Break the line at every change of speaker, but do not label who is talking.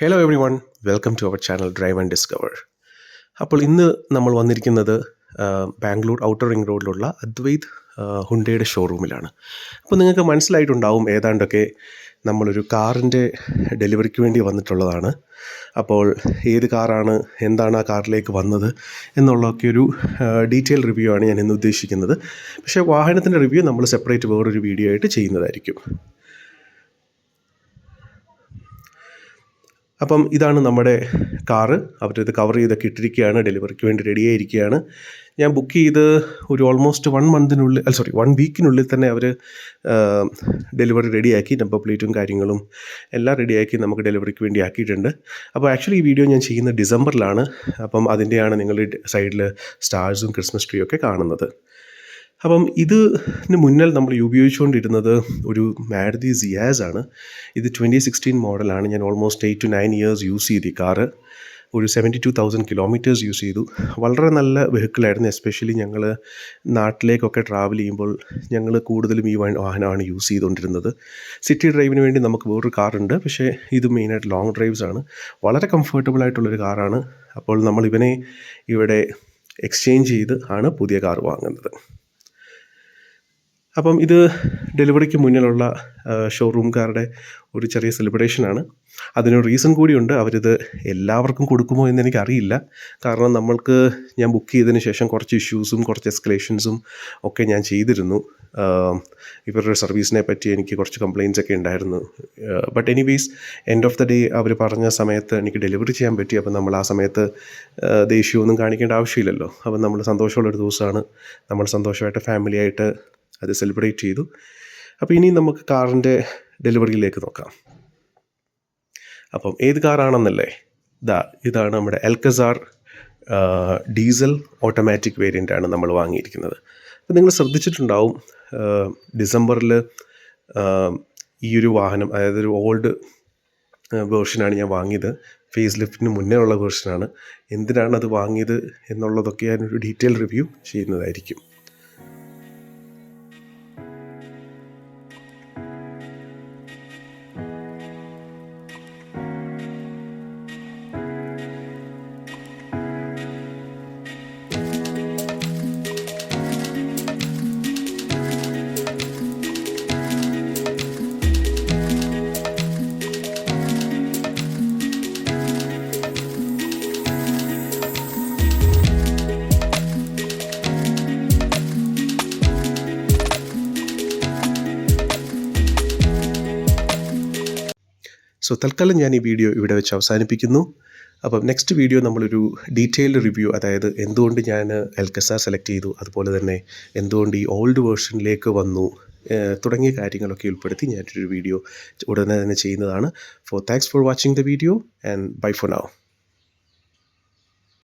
Hello everyone, welcome to our channel drive and discover. അപ്പോൾ ഇന്ന് നമ്മൾ വന്നിരിക്കുന്നത് ബാംഗ്ലൂർ ഔട്ടർ റിംഗ് റോഡിലുള്ള അദ്വൈത് ഹുണ്ടയുടെ ഷോറൂമിലാണ്. അപ്പോൾ നിങ്ങൾക്ക് മനസ്സിലായിട്ടുണ്ടാവും ഏതാണ്ടൊക്കെ നമ്മളൊരു കാറിൻ്റെ ഡെലിവറിക്ക് വേണ്ടി വന്നിട്ടുള്ളതാണ്. അപ്പോൾ ഏത് കാറാണ്, എന്താണ് ആ കാറിലേക്ക് വന്നത് എന്നുള്ളതൊക്കെ ഒരു ഡീറ്റെയിൽ റിവ്യൂ ആണ് ഞാൻ ഇന്ന് ഉദ്ദേശിക്കുന്നത്. പക്ഷേ വാഹനത്തിൻ്റെ റിവ്യൂ നമ്മൾ സെപ്പറേറ്റ് വേറൊരു വീഡിയോ ആയിട്ട് ചെയ്യുന്നതായിരിക്കും. അപ്പം ഇതാണ് നമ്മുടെ കാറ്. അവരിത് കവർ ചെയ്തൊക്കെ ഇട്ടിരിക്കുകയാണ്, ഡെലിവറിക്ക് വേണ്ടി റെഡിയായിരിക്കുകയാണ്. ഞാൻ ബുക്ക് ചെയ്ത് ഒരു ഓൾമോസ്റ്റ് 1 വീക്കിനുള്ളിൽ തന്നെ അവർ ഡെലിവറി റെഡിയാക്കി. നമ്പർ പ്ലേറ്റും കാര്യങ്ങളും എല്ലാം റെഡിയാക്കി നമുക്ക് ഡെലിവറിക്ക് വേണ്ടി ആക്കിയിട്ടുണ്ട്. അപ്പോൾ ആക്ച്വലി ഈ വീഡിയോ ഞാൻ ചെയ്യുന്നത് ഡിസംബറിലാണ്. അപ്പം അതിൻ്റെയാണ് നിങ്ങൾ സൈഡിൽ സ്റ്റാർസും ക്രിസ്മസ് ട്രീ ഒക്കെ കാണുന്നത്. അപ്പം ഇതിന് മുന്നിൽ നമ്മൾ ഉപയോഗിച്ചുകൊണ്ടിരുന്നത് ഒരു മാരുതി സിയാസ് ആണ്. ഇത് 2016 മോഡലാണ്. ഞാൻ ഓൾമോസ്റ്റ് 8 to 9 ഇയേഴ്സ് യൂസ് ചെയ്തു ഈ കാറ്. ഒരു 72,000 കിലോമീറ്റേഴ്സ് യൂസ് ചെയ്തു. വളരെ നല്ല വെഹിക്കിളായിരുന്നു. എസ്പെഷ്യലി ഞങ്ങൾ നാട്ടിലേക്കൊക്കെ ട്രാവൽ ചെയ്യുമ്പോൾ ഞങ്ങൾ കൂടുതലും ഈ വാഹനമാണ് യൂസ് ചെയ്തുകൊണ്ടിരുന്നത്. സിറ്റി ഡ്രൈവിന് വേണ്ടി നമുക്ക് വേറൊരു കാറുണ്ട്, പക്ഷേ ഇത് മെയിനായിട്ട് ലോങ് ഡ്രൈവ്സ് ആണ്. വളരെ കംഫർട്ടബിൾ ആയിട്ടുള്ളൊരു കാറാണ്. അപ്പോൾ നമ്മൾ ഇവനെ ഇവിടെ എക്സ്ചേഞ്ച് ചെയ്ത് ആണ് പുതിയ കാർ വാങ്ങുന്നത്. അപ്പം ഇത് ഡെലിവറിക്ക് മുന്നിലുള്ള ഷോറൂംകാരുടെ ഒരു ചെറിയ സെലിബ്രേഷനാണ്. അതിനൊരു റീസൺ കൂടിയുണ്ട്. അവരിത് എല്ലാവർക്കും കൊടുക്കുമോ എന്ന് എനിക്കറിയില്ല. കാരണം ഞാൻ ബുക്ക് ചെയ്തതിന് ശേഷം കുറച്ച് ഇഷ്യൂസും കുറച്ച് എസ്കലേഷൻസും ഒക്കെ ഞാൻ ചെയ്തിരുന്നു. ഇവരുടെ സർവീസിനെ പറ്റി എനിക്ക് കുറച്ച് കംപ്ലയിൻറ്റ്സ് ഒക്കെ ഉണ്ടായിരുന്നു. But anyways, end of the day അവർ പറഞ്ഞ സമയത്ത് എനിക്ക് ഡെലിവറി ചെയ്യാൻ പറ്റി. അപ്പം നമ്മൾ ആ സമയത്ത് ദേഷ്യമൊന്നും കാണിക്കേണ്ട ആവശ്യമില്ലല്ലോ. അപ്പം നമ്മൾ സന്തോഷമുള്ളൊരു ദിവസമാണ്. നമ്മൾ സന്തോഷമായിട്ട് ഫാമിലിയായിട്ട് അത് സെലിബ്രേറ്റ് ചെയ്തു. അപ്പോൾ ഇനി നമുക്ക് കാറിൻ്റെ ഡെലിവറിയിലേക്ക് നോക്കാം. അപ്പം ഏത് കാറാണെന്നല്ലേ, ഇതാണ് നമ്മുടെ അൽക്കസാർ ഡീസൽ ഓട്ടോമാറ്റിക് വേരിയൻ്റാണ് നമ്മൾ വാങ്ങിയിരിക്കുന്നത്. അപ്പോൾ നിങ്ങൾ ശ്രദ്ധിച്ചിട്ടുണ്ടാവും, ഡിസംബറിൽ ഈ ഒരു വാഹനം, അതായത് ഒരു ഓൾഡ് വേർഷനാണ് ഞാൻ വാങ്ങിയത്. ഫേസ് ലിഫ്റ്റിന് മുന്നേ ഉള്ള വേർഷനാണ്. എന്തിനാണ് അത് വാങ്ങിയത് എന്നുള്ളതൊക്കെ ഞാനൊരു ഡീറ്റെയിൽ റിവ്യൂ ചെയ്യുന്നതായിരിക്കും. സോ തൽക്കാലം ഞാൻ ഈ വീഡിയോ ഇവിടെ വെച്ച് അവസാനിപ്പിക്കുന്നു. അപ്പം നെക്സ്റ്റ് വീഡിയോ നമ്മളൊരു ഡീറ്റെയിൽഡ് റിവ്യൂ, അതായത് എന്തുകൊണ്ട് ഞാൻ അൽക്കസാർ സെലക്ട് ചെയ്തു, അതുപോലെ തന്നെ എന്തുകൊണ്ട് ഈ ഓൾഡ് വേർഷനിലേക്ക് വന്നു തുടങ്ങിയ കാര്യങ്ങളൊക്കെ ഉൾപ്പെടുത്തി ഞാനൊരു വീഡിയോ ഉടനെ തന്നെ ചെയ്യുന്നതാണ്. Thanks for watching the video and bye for now.